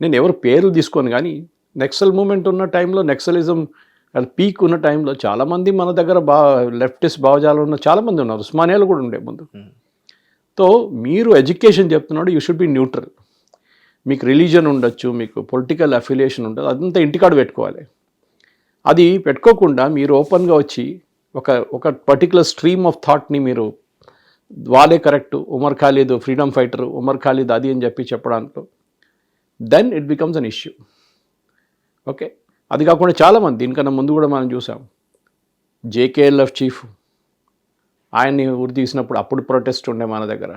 నేను ఎవరు పేర్లు తీసుకోను కానీ నెక్సల్ మూమెంట్ ఉన్న టైంలో నెక్సలిజం అది పీక్ ఉన్న టైంలో చాలామంది మన దగ్గర లెఫ్టిస్ట్ భావజాలు ఉన్న చాలామంది ఉన్నారు. ఉస్మానియాలో కూడా ఉండే ముందు. సో మీరు ఎడ్యుకేషన్ చెప్తున్నాడు, యూ షుడ్ బి న్యూట్రల్. మీకు రిలీజన్ ఉండొచ్చు, మీకు పొలిటికల్ అఫిలియేషన్ ఉండదు, అదంతా ఇంటికాడ పెట్టుకోవాలి. అది పెట్టుకోకుండా మీరు ఓపెన్గా వచ్చి ఒక పర్టికులర్ స్ట్రీమ్ ఆఫ్ థాట్ని మీరు వాళ్ళే correct, Umar Khalid freedom fighter, Umar Khalid అది అని చెప్పడానికి then it becomes an issue. Okay, అది కాకుండా చాలామంది దీనికన్నా ముందు కూడా మనం చూసాం. జేకేఎల్ఎఫ్ చీఫ్ ఆయన్ని ఉరి తీసినప్పుడు అప్పుడు ప్రొటెస్ట్ ఉండే మన దగ్గర.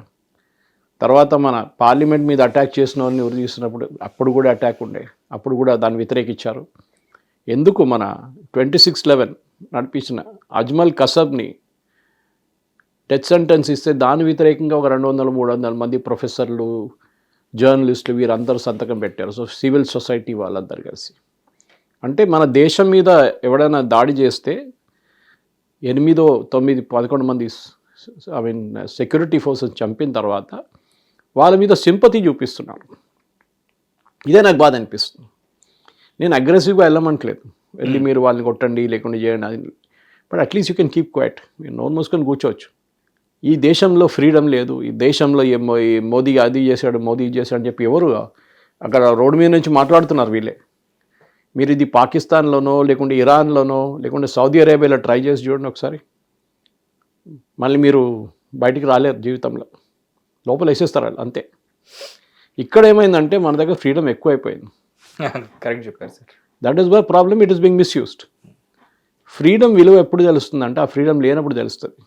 తర్వాత మన పార్లమెంట్ మీద అటాక్ చేసిన వాళ్ళని ఉరి తీసినప్పుడు అప్పుడు కూడా అటాక్ ఉండే, అప్పుడు కూడా దాన్ని వ్యతిరేకించారు. ఎందుకు మన 26/11 నడిపించిన అజ్మల్ కసబ్ని డెత్ సెంటెన్స్ ఇస్తే దాని వ్యతిరేకంగా ఒక 200-300 మంది ప్రొఫెసర్లు, జర్నలిస్టులు వీరందరూ సంతకం పెట్టారు. సో సివిల్ సొసైటీ వాళ్ళందరూ కలిసి. అంటే మన దేశం మీద ఎవడైనా దాడి చేస్తే 8, 9, 11 మంది సెక్యూరిటీ ఫోర్సెస్ చంపిన తర్వాత వాళ్ళ మీద సింపతి చూపిస్తున్నారు. ఇదే నాకు బాధ అనిపిస్తుంది. నేను అగ్రెసివ్గా వెళ్ళమంటలేదు, వెళ్ళి మీరు వాళ్ళని కొట్టండి లేకుండా చేయండి అది. But at least you can keep quiet. మీరు నోరు మూసుకొని కూర్చోవచ్చు. ఈ దేశంలో ఫ్రీడమ్ లేదు, ఈ దేశంలో మోదీ అది చేశాడు, మోదీ ఇది చేశాడు అని చెప్పి ఎవరు అక్కడ రోడ్డు మీద నుంచి మాట్లాడుతున్నారు వీళ్ళే. మీరు ఇది పాకిస్తాన్లోనో లేకుంటే ఇరాన్లోనో లేకుంటే సౌదీ అరేబియాలో ట్రై చేసి చూడండి ఒకసారి. మళ్ళీ మీరు బయటికి రాలేరు జీవితంలో, లోపల వేసేస్తారు వాళ్ళు అంతే. ఇక్కడ ఏమైందంటే మన దగ్గర ఫ్రీడమ్ ఎక్కువైపోయింది. కరెక్ట్ చెప్పారు sir. That is why problem, it is being misused. Freedom విలువ ఎప్పుడు తెలుస్తుందంటే ఆ ఫ్రీడమ్ లేనప్పుడు తెలుస్తుంది.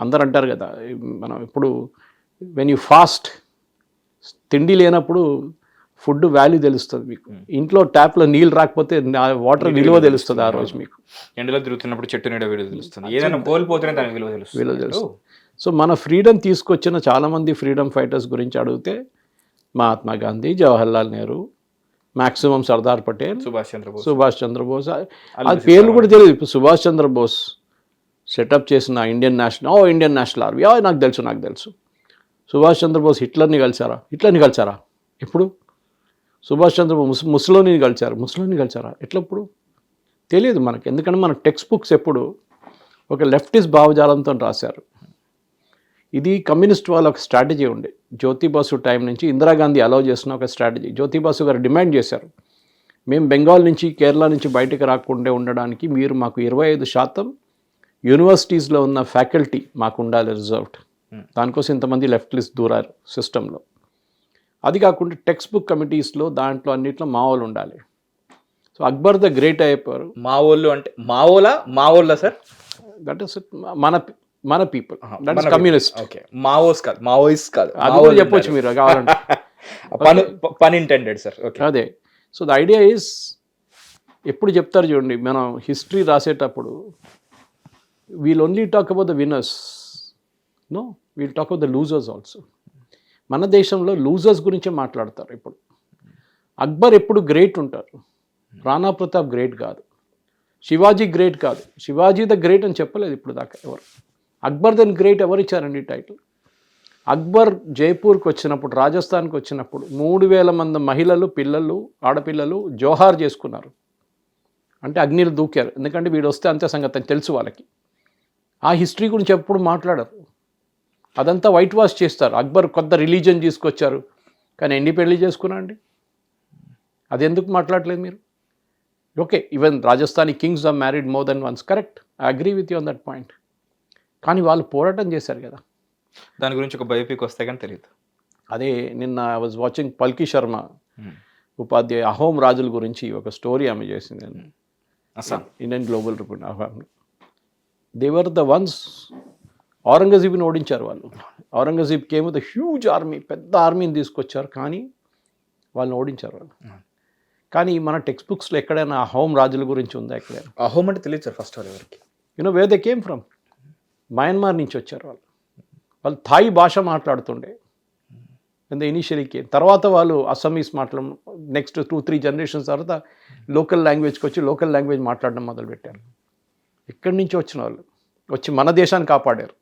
అందరు అంటారు కదా, మనం ఇప్పుడు వెన్ యూ ఫాస్ట్, తిండి లేనప్పుడు ఫుడ్ వాల్యూ తెలుస్తుంది మీకు. ఇంట్లో ట్యాప్లో నీళ్ళు రాకపోతే వాటర్ విలువ తెలుస్తుంది ఆ రోజు మీకు. ఎండలో తిరుగుతున్నప్పుడు చెట్టు నీడ విలువ తెలుస్తుంది, ఏదైనా కోల్పోతేనే దానికి విలువ తెలుస్తుంది. సో మన ఫ్రీడమ్ తీసుకొచ్చిన చాలామంది ఫ్రీడమ్ ఫైటర్స్ గురించి అడిగితే మహాత్మా గాంధీ, జవహర్లాల్ నెహ్రూ, మ్యాక్సిమం సర్దార్ పటేల్, సుభాష్ చంద్రబోస్, అది పేర్లు కూడా తెలియదు. ఇప్పుడు సుభాష్ చంద్రబోస్ సెటప్ చేసిన ఇండియన్ నేషనల్ ఆర్మీ నాకు తెలుసు. సుభాష్ చంద్రబోస్ హిట్లర్ని కలిసారా? ఎప్పుడు? సుభాష్ చంద్రబోస్ ముసలోని కలిసారా? ఎట్లప్పుడు తెలియదు మనకు. ఎందుకంటే మన టెక్స్ట్ బుక్స్ ఎప్పుడు ఒక లెఫ్టిస్ట్ భావజాలంతో రాశారు. ఇది కమ్యూనిస్ట్ వాళ్ళ ఒక స్ట్రాటజీ ఉండే. జ్యోతిబాసు టైం నుంచి ఇందిరాగాంధీ అలౌ చేసిన ఒక స్ట్రాటజీ. జ్యోతిబాసు గారు డిమాండ్ చేశారు, మేము బెంగాల్ నుంచి కేరళ నుంచి బయటకు రాకుండా ఉండడానికి మీరు మాకు 25% యూనివర్సిటీస్లో ఉన్న ఫ్యాకల్టీ మాకు ఉండాలి రిజర్వ్డ్. దానికోసం ఇంతమంది లెఫ్ట్ లిస్ట్ దూరారు సిస్టంలో. అది కాకుండా టెక్స్ట్ బుక్ కమిటీస్లో దాంట్లో అన్నింటిలో మావోలు ఉండాలి. సో అక్బర్ ద గ్రేట్ అయిపోయారు. మావోళ్ళు అంటే మావోలా సార్? దట్ ఇస్ మన people, that is communist. Okay, Maoist కాదు, అది కూడా చెప్పొచ్చు మీరు కావాలంటే. Pun intended sir. ఓకే, అదే. సో ద ఐడియా ఈజ్, ఎప్పుడు చెప్తారు చూడండి, మనం హిస్టరీ రాసేటప్పుడు we'll only talk about the winners, no we'll talk about the losers also. మన దేశంలో లూజర్స్ గురించే మాట్లాడతారు. ఇప్పుడు అక్బర్ ఎప్పుడు గ్రేట్ ఉంటారు, రాణా ప్రతాప్ గ్రేట్ కాదు, శివాజీ గ్రేట్ కాదు. శివాజీ ద గ్రేట్ అని చెప్పలేదు ఇప్పుడు దాకా ఎవరు. అక్బర్ దెన్ గ్రేట్ ఎవరు ఇచ్చారండి టైటిల్? అక్బర్ జైపూర్కి వచ్చినప్పుడు, రాజస్థాన్కి వచ్చినప్పుడు 3000 మంది మహిళలు, ఆడపిల్లలు జోహార్ చేసుకున్నారు. అంటే అగ్నిలో దూకారు, ఎందుకంటే వీడు వస్తే అంతే సంగతి అని తెలుసు వాళ్ళకి. ఆ హిస్టరీ గురించి ఎప్పుడు మాట్లాడరు, అదంతా వైట్ వాష్ చేస్తారు. అక్బర్ కొత్త రిలీజన్ తీసుకొచ్చారు, కానీ ఎన్ని పెళ్లి చేసుకున్నా అండి? అది ఎందుకు మాట్లాడలేదు మీరు? Okay, even Rajasthani kings are married more than once, correct, I agree with you on that point. కానీ వాళ్ళు పోరాటం చేశారు కదా. దాని గురించి ఒక బయోపిక్ వస్తే కానీ తెలియదు. అదే నిన్న I was watching Palki Sharma Upadhyay Ahom రాజుల గురించి ఒక స్టోరీ ఆమె చేసింది. Indian global report. They were the ones, ఔరంగజీబ్ని ఓడించారు వాళ్ళు. Aurangzeb came with huge army, పెద్ద ఆర్మీని తీసుకొచ్చారు, కానీ వాళ్ళని ఓడించారు వాళ్ళు. కానీ మన టెక్స్ట్ బుక్స్లో ఎక్కడైనా అహోం రాజుల గురించి ఉందా? ఎక్కడైనా అహోం అంటే తెలియదు సార్ ఫస్ట్ ఎవరికి. You know where they came from, Myanmar నుంచి వచ్చారు వాళ్ళు థాయ్ భాష మాట్లాడుతుండే అండ్ ఇనిషియలీ కేమ్. తర్వాత వాళ్ళు అస్సామీస్ నెక్స్ట్ 2-3 జనరేషన్స్ తర్వాత లోకల్ లాంగ్వేజ్కి వచ్చి లోకల్ లాంగ్వేజ్ మాట్లాడడం మొదలుపెట్టారు. ఎక్కడి నుంచి వచ్చిన వాళ్ళు వచ్చి మన దేశాన్ని కాపాడారు.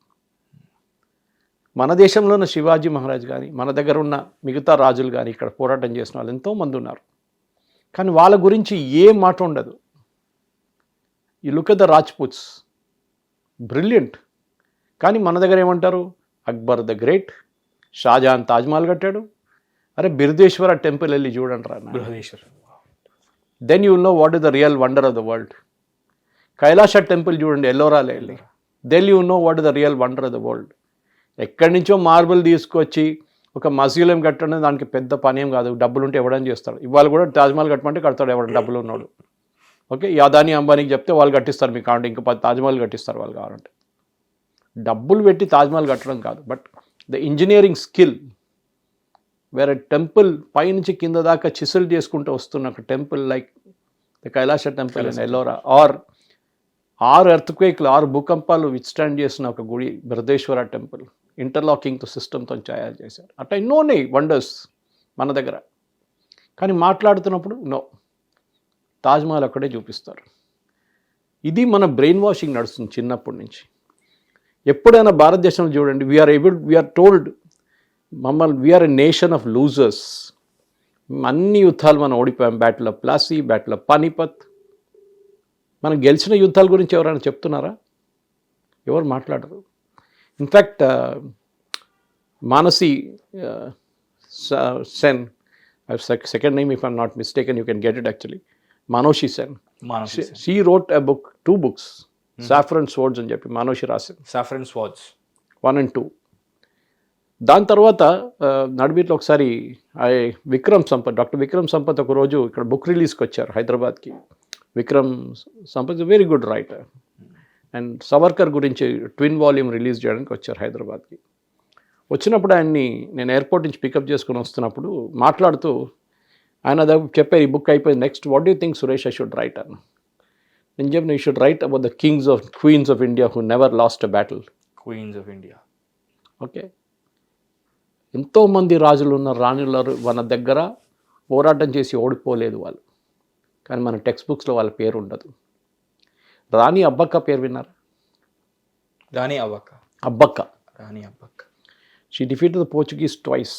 మన దేశంలో ఉన్న శివాజీ మహారాజ్ కానీ మన దగ్గర ఉన్న మిగతా రాజులు కానీ ఇక్కడ పోరాటం చేసిన వాళ్ళు ఎంతోమంది ఉన్నారు. కానీ వాళ్ళ గురించి ఏ మాట ఉండదు. ఈ look at the Rajputs, brilliant. కానీ మన దగ్గర ఏమంటారు, అక్బర్ ద గ్రేట్, షాజహాన్ తాజ్మహల్ కట్టాడు, అరే బిరుదేశ్వర టెంపుల్ వెళ్ళి చూడండి రా. Then you know what is the real wonder of the world. Kailasa temple చూడండి, ఎల్లోరాలో వెళ్ళి, then you know what is the real wonder of the world. ఎక్కడి నుంచో మార్బుల్ తీసుకొచ్చి ఒక మసీదులం కట్టడం దానికి పెద్ద పని ఏం కాదు, డబ్బులు ఉంటే ఎవడని చేస్తాడు. ఇవాళ కూడా తాజ్మహల్ కట్టమంటే కడతాడు ఎవడ డబ్బులు ఉన్నాడు. ఓకే, అదాని అంబానీకి చెప్తే వాళ్ళు కట్టిస్తారు, మీకు కావాలంటే ఇంకా 10 తాజ్మహల్ కట్టిస్తారు వాళ్ళు కావాలంటే. డబ్బులు పెట్టి తాజ్మహల్ కట్టడం కాదు, బట్ ద ఇంజనీరింగ్ స్కిల్ వేరే టెంపుల్ పైనుంచి కింద దాకా చిసిల్ చేసుకుంటూ వస్తున్న ఒక temple like the Kailasa temple in Ellora, are 6 ఎర్త్క్వేక్లు 6 భూకంపాలు విత్స్టాండ్ చేసిన ఒక గుడి బృహదేశ్వర టెంపుల్, ఇంటర్లాకింగ్తో సిస్టమ్తో తయారు చేశారు. అట్లా ఎన్నోనే వండర్స్ మన దగ్గర. కానీ మాట్లాడుతున్నప్పుడు నో, తాజ్మహల్ అక్కడే చూపిస్తారు. ఇది మన బ్రెయిన్ వాషింగ్ నడుస్తుంది చిన్నప్పటి నుంచి. ఎప్పుడైనా భారతదేశంలో చూడండి, వీఆర్ టోల్డ్ మమ్మల్ని we are a nation of losers. అన్ని యుద్ధాలు మనం ఓడిపోయాం. Battle of Plassey, battle of Panipat. మనం గెలిచిన యుద్ధాల గురించి ఎవరైనా చెప్తున్నారా? ఎవరు మాట్లాడరు. In fact Manasi Sen, second name if I'm not mistaken, you can get it actually, Manoshi Sen. She wrote a book, 2 books, saffron swords అని చెప్పి మానోషి రాసింది. Saffron swords 1 and 2. దాని తర్వాత నడిబిట్లో ఒకసారి డాక్టర్ విక్రమ్ సంపత్ ఒకరోజు ఇక్కడ బుక్ రిలీజ్కి వచ్చారు హైదరాబాద్కి. Vikram Sampath very good writer, and Savarkar గురించి 2 volume రిలీజ్ చేయడానికి వచ్చారు హైదరాబాద్కి. వచ్చినప్పుడు ఆయన్ని నేను ఎయిర్పోర్ట్ నుంచి పికప్ చేసుకుని వస్తున్నప్పుడు మాట్లాడుతూ ఆయన చెప్పారు, ఈ బుక్ అయిపోయింది, next what do think Suresh I should write అన్న. నేను చెప్పిన you should write about the queens of India who never lost a battle. Queens of India. Okay, ఎంతోమంది రాజులు ఉన్న రాణులు మన దగ్గర పోరాటం చేసి ఓడిపోలేదు వాళ్ళు, కానీ మన టెక్స్ట్ బుక్స్లో వాళ్ళ పేరు ఉండదు. రాణి అబ్బక్క పేరు విన్నారా? Rani Abbakka. She defeated the Portuguese twice.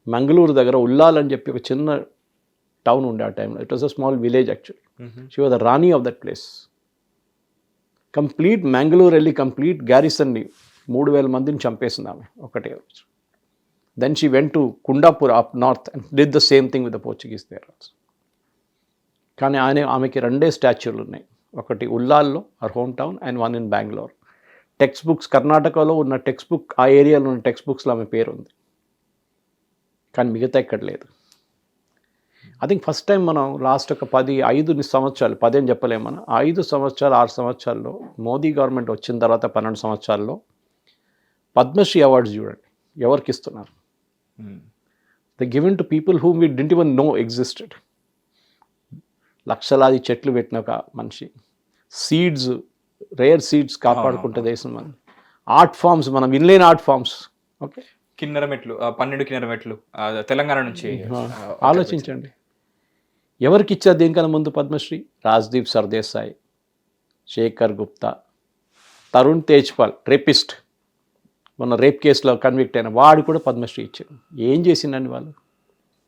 Mangaluru దగ్గర ఉల్లాల్ అని చెప్పి ఒక చిన్న టౌన్ ఉండే ఆ టైంలో. It was a small village actually. She was the rani of that place. Complete Mangaluru వెళ్ళి కంప్లీట్ గ్యారిసన్ని 3,000 మందిని చంపేసింది ఆమె ఒకటే రోజు. Then she went to Kundapur up north and did the same thing with the Portuguese there also. కానీ ఆమెకి 2 స్టాచ్యూలు ఉన్నాయి, ఒకటి ఉల్లాల్లో her home town and 1 in Bengaluru. Text books కర్ణాటకలో ఉన్న టెక్స్ట్ బుక్, ఆ ఏరియాలో ఉన్న టెక్స్ట్ బుక్స్లో ఆమె పేరు ఉంది, కానీ మిగతా ఎక్కడ లేదు. ఐ థింక్ ఫస్ట్ టైం మనం లాస్ట్ ఒక 5 సంవత్సరాలు, 10 అని చెప్పలేము మనం, 5 సంవత్సరాలు 6 సంవత్సరాల్లో మోదీ గవర్నమెంట్ వచ్చిన తర్వాత 12 సంవత్సరాల్లో పద్మశ్రీ అవార్డ్స్ చూడండి ఎవరికి ఇస్తున్నారు. The given to people whom we didn't even know existed. లక్షలాది చెట్లు పెట్టిన ఒక మనిషి, సీడ్స్, రేర్ సీడ్స్ కాపాడుకుంటే దేశం. మన ఆర్ట్ ఫామ్స్, మనం వినలేని ఆర్ట్ ఫామ్స్. ఓకే, కిన్నెర మెట్లు, 12 కిన్నెర మెట్లు తెలంగాణ నుంచి. ఆలోచించండి, ఎవరికి ఇచ్చారు దీనికన్నా ముందు పద్మశ్రీ? రాజ్దీప్ సర్దేశాయ్, శేఖర్ గుప్తా, తరుణ్ తేజ్పాల్, రేపిస్ట్, మొన్న రేప్ కేసులో కన్విక్ట్ అయిన వాడు కూడా పద్మశ్రీ ఇచ్చారు. ఏం చేసిందండి వాళ్ళు?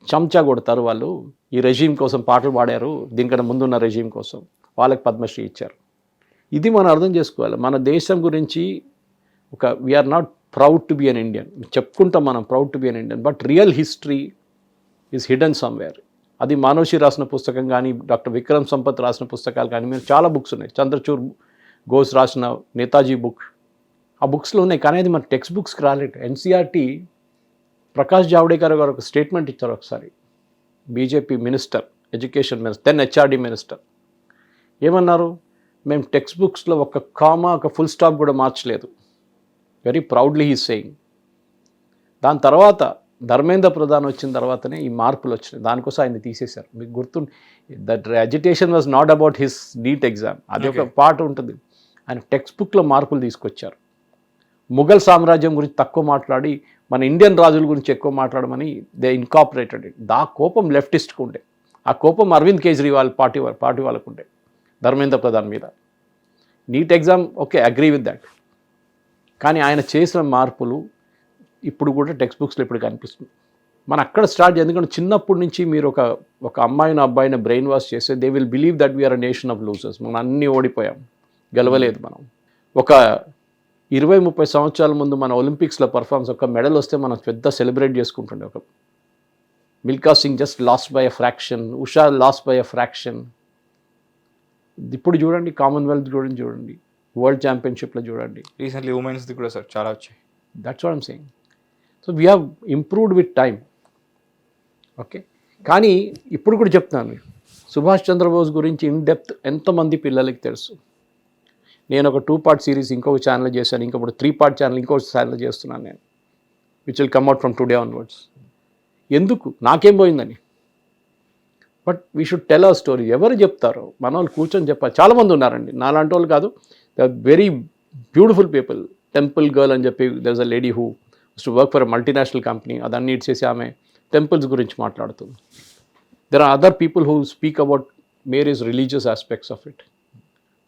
చెంచా కొడతారు వాళ్ళు. ఈ రెజీమ్ కోసం పాటలు పాడారు, దీనికన్నా ముందున్న రెజీమ్ కోసం, వాళ్ళకి పద్మశ్రీ ఇచ్చారు. ఇది మనం అర్థం చేసుకోవాలి. మన దేశం గురించి we're not proud to be an Indian. చెప్పుకుంటాం మనం proud to be an Indian, but real history is hidden somewhere. అది మానోషి రాసిన పుస్తకం కానీ, డాక్టర్ విక్రమ్ సంపత్ రాసిన పుస్తకాలు కానీ, మీరు చాలా బుక్స్ ఉన్నాయి. చంద్రచూడ్ ఘోష్ రాసిన నేతాజీ బుక్, ఆ బుక్స్లో ఉన్నాయి, కానీ అది మన టెక్స్ట్ బుక్స్కి రాలేదు. ఎన్సీఆర్టీ ప్రకాష్ జావడేకర్ గారు ఒక స్టేట్మెంట్ ఇచ్చారు ఒకసారి, BJP minister, education minister, then HRD minister. ఏమన్నారు? మేము టెక్స్ట్ బుక్స్లో ఒక కామా, ఒక ఫుల్ స్టాప్ కూడా మార్చలేదు. Very proudly he saying. దాని తర్వాత ధర్మేంద్ర ప్రధాన్ వచ్చిన తర్వాతనే ఈ మార్పులు వచ్చినాయి. దానికోసం ఆయన తీసేశారు. మీకు గుర్తు, that agitation was not about his NEET exam, అది ఒక పార్ట్ ఉంటుంది. ఆయన టెక్స్ట్ బుక్లో మార్పులు తీసుకొచ్చారు. ముఘల్ సామ్రాజ్యం గురించి తక్కువ మాట్లాడి మన ఇండియన్ రాజుల గురించి ఎక్కువ మాట్లాడమని దే ఇన్కాపరేటెడ్ ఇట్. దా కోపం లెఫ్టిస్ట్కి ఉండే, ఆ కోపం అరవింద్ కేజ్రీవాల్ పార్టీ వాళ్ళకు ఉండే ధర్మేంద్ర ప్రధాన్ మీద. NEET exam okay, agree with that, కానీ ఆయన చేసిన మార్పులు ఇప్పుడు కూడా టెక్స్ట్ బుక్స్లో ఇప్పుడు కనిపిస్తుంది. మనం అక్కడ స్టార్ట్ చేయాలి. ఎందుకంటే చిన్నప్పటి నుంచి మీరు ఒక అమ్మాయిని అబ్బాయిని బ్రెయిన్ వాష్ చేస్తే they will believe that we're a nation of losers. మనం అన్నీ ఓడిపోయాం, గెలవలేదు మనం. ఒక 20-30 సంవత్సరాల ముందు మన ఒలింపిక్స్లో పర్ఫార్మెన్స్ ఒక మెడల్ వస్తే మనం పెద్ద సెలబ్రేట్ చేసుకుంటుండే. ఒక Milkha Singh just lost by a fraction, Usha lost by a fraction. ఇప్పుడు చూడండి కామన్వెల్త్ గురించి చూడండి, వరల్డ్ ఛాంపియన్షిప్లో చూడండి, రీసెంట్లీ ఉమెన్స్ది కూడా సార్ చాలా వచ్చాయి. That's what I'm saying. So we have improved with time. Okay, కానీ ఇప్పుడు కూడా చెప్తున్నాను, సుభాష్ చంద్రబోస్ గురించి ఇన్ డెప్త్ ఎంతమంది పిల్లలకి తెలుసు. నేను ఒక 2-part సిరీస్ ఇంకొక ఛానల్ చేశాను, ఇంకొకటి 3-part ఛానల్ ఇంకొక ఛానల్ చేస్తున్నాను నేను, which will come out from today onwards. ఎందుకు, నాకేం పోయిందని. But we should tell hour story. ఎవరు చెప్తారో మన వాళ్ళు కూర్చొని చెప్పాలి. చాలామంది ఉన్నారండి, నాలాంటి వాళ్ళు కాదు, they are very beautiful people. Temple girl అని చెప్పి there is a lady who to work for a multinational company. అదన్నీ ఇచ్చేసి ఆమె టెంపుల్స్ గురించి మాట్లాడుతుంది. There are other people who speak about Mary's religious aspects of it.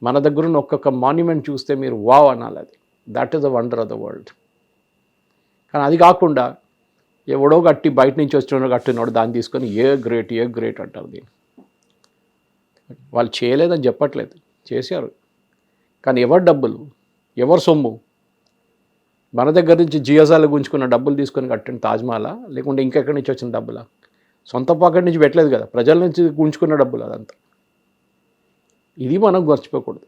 మన దగ్గర ఉన్న ఒక్కొక్క మాన్యుమెంట్ చూస్తే మీరు వావ్ అనాలి. అది that is the wonder of the world. కానీ అది కాకుండా ఎవడో గట్టి బయట నుంచి వచ్చిన కట్టినోడు దాన్ని తీసుకొని ఏ గ్రేట్ అంటారు. దీన్ని వాళ్ళు చేయలేదని చెప్పట్లేదు, చేశారు. కానీ ఎవరి డబ్బులు, ఎవరి సొమ్ము? మన దగ్గర నుంచి జియోసాలు గుంజుకున్న డబ్బులు తీసుకొని కట్టిన తాజ్మహల్, లేకుంటే ఇంకెక్కడి నుంచి వచ్చిన డబ్బులా? సొంత పాకెట్ నుంచి పెట్టలేదు కదా, ప్రజల నుంచి గుంజుకున్న డబ్బులు అదంతా. ఇది మనం మర్చిపోకూడదు.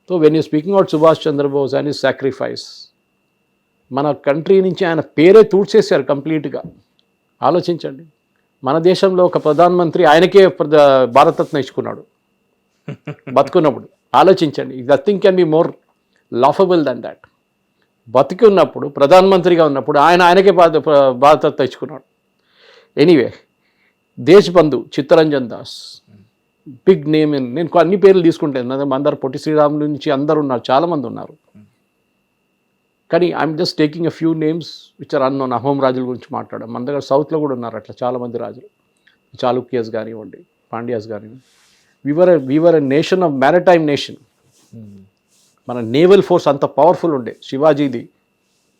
So when you speaking out Subhash Chandrabose and his sacrifice, మన కంట్రీ నుంచి ఆయన పేరే తూడ్చేశారు కంప్లీట్గా. ఆలోచించండి, మన దేశంలో ఒక ప్రధానమంత్రి ఆయనకే భారతరత్న ఇచ్చుకున్నాడు బతుకున్నప్పుడు. ఆలోచించండి, nothing can be more laughable than that. బతికి ఉన్నప్పుడు, ప్రధానమంత్రిగా ఉన్నప్పుడు ఆయనకే భారతరత్న ఇచ్చుకున్నాడు. Anyway, Deshbandhu Chittaranjan Das, big name. నేను అన్ని పేర్లు తీసుకుంటాను, అందరు పొట్టి శ్రీరాములు నుంచి అందరు ఉన్నారు, చాలామంది ఉన్నారు. కానీ I'm just taking a few names which are unknown. Ahom రాజుల గురించి మాట్లాడాం. మన దగ్గర సౌత్లో కూడా ఉన్నారు అట్లా చాలామంది రాజులు, చాళుక్యస్ కానివ్వండి, పాండ్యాస్ కానివ్వండి. We were a nation of maritime nation. మన నేవల్ ఫోర్స్ అంత పవర్ఫుల్ ఉండే. శివాజీది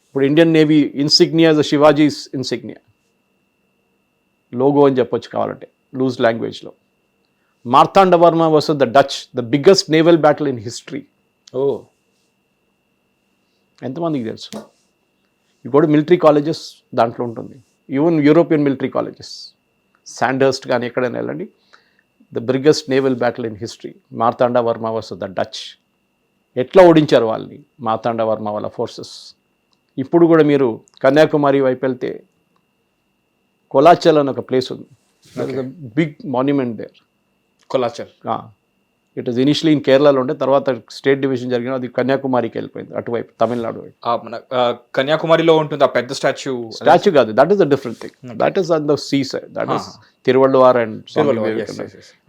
ఇప్పుడు Indian navy insignia is Shivaji's insignia logo అని చెప్పొచ్చు కావాలంటే లూజ్ లాంగ్వేజ్లో. Marthanda Varma versus the Dutch, the biggest naval battle in history. ఎంతమందికి తెలుసు? ఇప్పుడు మిలిటరీ కాలేజెస్ దాంట్లో ఉంటుంది, even European military colleges. Sandhurst కానీ ఎక్కడైనా వెళ్ళండి, the biggest naval battle in history, Marthanda Varma versus the Dutch. ఎట్లా ఓడించారు వాళ్ళని మార్తాండ వర్మ వాళ్ళ ఫోర్సెస్. ఇప్పుడు కూడా మీరు కన్యాకుమారి వైపు వెళ్తే కొలాచల్ అని ఒక ప్లేస్ ఉంది, big monument there. Colachel it is initially in కేరళలో ఉంటే, తర్వాత స్టేట్ డివిజన్ జరిగిన అది కన్యాకుమారికి వెళ్ళిపోయింది, అటువైపు తమిళనాడు వైపు. మన కన్యాకుమారిలో ఉంటుంది ఆ పెద్ద స్టాచ్యూ కాదు, that is a different thing. That is on the sea side, that is Thiruvalluvar and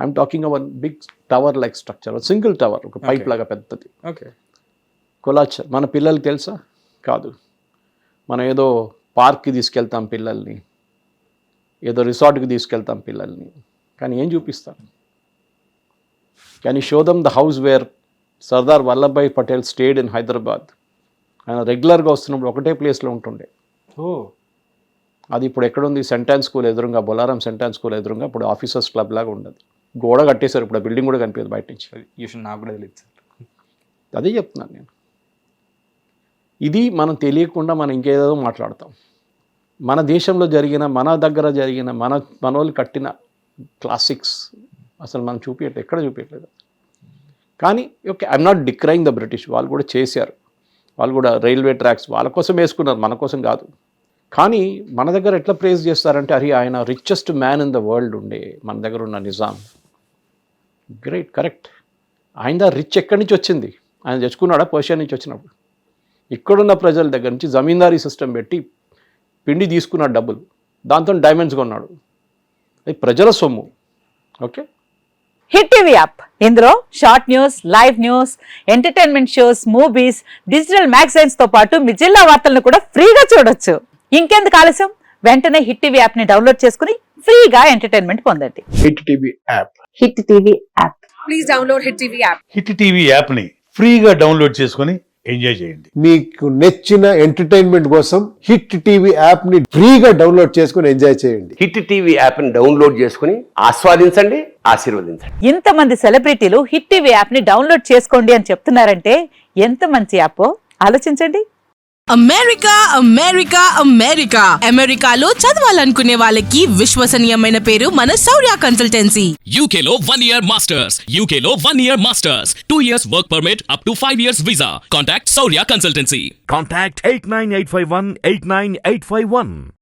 I'm talking about big tower like structure, single tower, ఒక పైప్ లాగా పెద్దది. కొలాచల్ మన పిల్లలకి తెలుసా? కాదు. మనం ఏదో పార్క్కి తీసుకెళ్తాం పిల్లల్ని, ఏదో రిసార్ట్కి తీసుకెళ్తాం పిల్లల్ని, కానీ ఏం చూపిస్తాం? Can you show them the house where Sardar Vallabhbhai Patel stayed in Hyderabad? ఆయన రెగ్యులర్గా వస్తున్నప్పుడు ఒకటే ప్లేస్లో ఉంటుండే. అది ఇప్పుడు ఎక్కడుంది? సెంటాన్ స్కూల్ ఎదురుగా, బొలారం సెంటాన్ స్కూల్ ఎదురుగా ఇప్పుడు ఆఫీసర్స్ క్లబ్ లాగా ఉండదు. గోడ కట్టేశారు, ఇప్పుడు ఆ బిల్డింగ్ కూడా కనిపించదు బయట నుంచి. నాకు కూడా తెలియదు సార్. అదే చెప్తున్నాను నేను. ఇది మనం తెలియకుండా మనం ఇంకేదో మాట్లాడతాం. మన దేశంలో జరిగిన, మన దగ్గర జరిగిన, మన వాళ్ళు కట్టిన క్లాసిక్స్ అసలు మనం చూపించట్లేదు, ఎక్కడ చూపించట్లేదు. కానీ okay, I'm not decrying the British, వాళ్ళు కూడా చేశారు, వాళ్ళు కూడా రైల్వే ట్రాక్స్ వాళ్ళ కోసం వేసుకున్నారు, మన కోసం కాదు. కానీ మన దగ్గర ఎట్లా ప్రేజ్ చేస్తారంటే, అరే ఆయన richest man in the world ఉండే మన దగ్గర ఉన్న నిజాం. Great, correct. ఆయన రిచ్ ఎక్కడి నుంచి వచ్చింది? ఆయన తెచ్చుకున్నాడా పర్షియా నుంచి వచ్చినప్పుడు? ఇక్కడున్న ప్రజల దగ్గర నుంచి జమీందారీ సిస్టమ్ పెట్టి పిండి తీసుకున్నాడు డబ్బులు, దాంతో డైమండ్స్ కొన్నాడు. అది ప్రజల సొమ్ము. ఓకే, హిట్ టీవీ యాప్, ఇందులో short news, live news, entertainment shows, movies, digital magazines తో పాటు మీ జిల్లా వార్తలను కూడా ఫ్రీగా చూడొచ్చు. ఇంకెందుకు ఆలస్యం, వెంటనే హిట్ టీవీ యాప్ ని డౌన్లోడ్ చేసుకుని ఫ్రీగా ఎంటర్టైన్మెంట్ పొందండి. Hit TV app, hit TV app, please download hit TV app. Hit TV app ని ఫ్రీగా డౌన్లోడ్ చేసుకొని ఎంజాయ్ చేయండి. మీకు నచ్చిన ఎంటర్టైన్మెంట్ కోసం హిట్ టీవీ యాప్ ని ఫ్రీగా డౌన్లోడ్ చేసుకుని ఎంజాయ్ చేయండి. హిట్ టీవీ యాప్ని డౌన్లోడ్ చేసుకుని ఆస్వాదించండి, ఆశీర్వదించండి. ఇంతమంది సెలబ్రిటీలు హిట్ టీవీ యాప్ ని డౌన్లోడ్ చేసుకోండి అని చెప్తున్నారంటే ఎంత మంచి యాప్ ఆలోచించండి. అమెరికా అమెరికా అమెరికా అమెరికాలో చదవాలనుకునే వాళ్ళకి విశ్వసనీయమైన పేరు మన శౌర్య కన్సల్టెన్సీ. UK లో 1 year masters. UK లో 1 year masters. 2 years work permit up to 5 years visa. Contact Saurya Consultancy. Contact 89851 89851.